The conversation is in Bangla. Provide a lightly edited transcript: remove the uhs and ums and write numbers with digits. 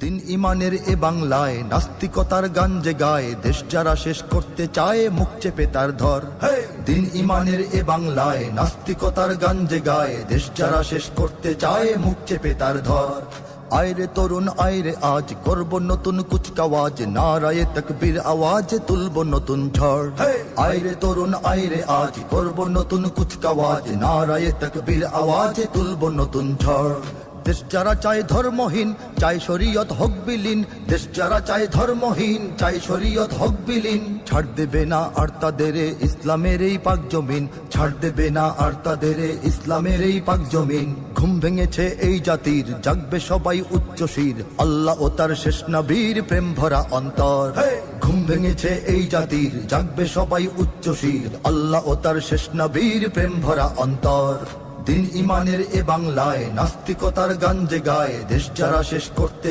দিন ইমানের এ বাংলায় নাস্তিকতার গান যে গায়, দেশ যারা শেষ করতে চায় মুখ চেপে তার ধর। দিন ইমানের এ বাংলায় নাস্তিকতার গান যে গায়, দেশ যারা শেষ করতে চায় মুখ চেপে তার ধর। আয়রে তরুণ আয়রে আজ করব নতুন কুচকাওয়াজ, নারায়ে তাকবীর আওয়াজ তুলব নতুন ঝড়। আয়রে তরুণ আয়রে আজ করব নতুন কুচকাওয়াজ, নারায়ে তাকবীর আওয়াজ তুলব নতুন ঝড়। দেশ যারা চায় ধর্মহীন চাই শরীয়ত হক বিলীন, দেশ যারা চায় ধর্মহীন চাই শরীয়ত হক বিলীন। ছাড় দেবে না আর তাদের ইসলামের এই পাক জমিন, ছাড় দেবে না আর তাদের ইসলামের এই পাক জমিন। ঘুম ভেঙেছে এই জাতির জাগবে সবাই উচ্চশির, আল্লাহ ও তার শেষ নবীর প্রেম ভরা অন্তর। ঘুম ভেঙেছে এই জাতির জাগবে সবাই উচ্চশির, আল্লাহ ও তার শেষ নবীর প্রেম ভরা অন্তর। দিন ইমানের এ বাংলায় নাস্তিকতার গান যে গায়, দেশ যারা শেষ করতে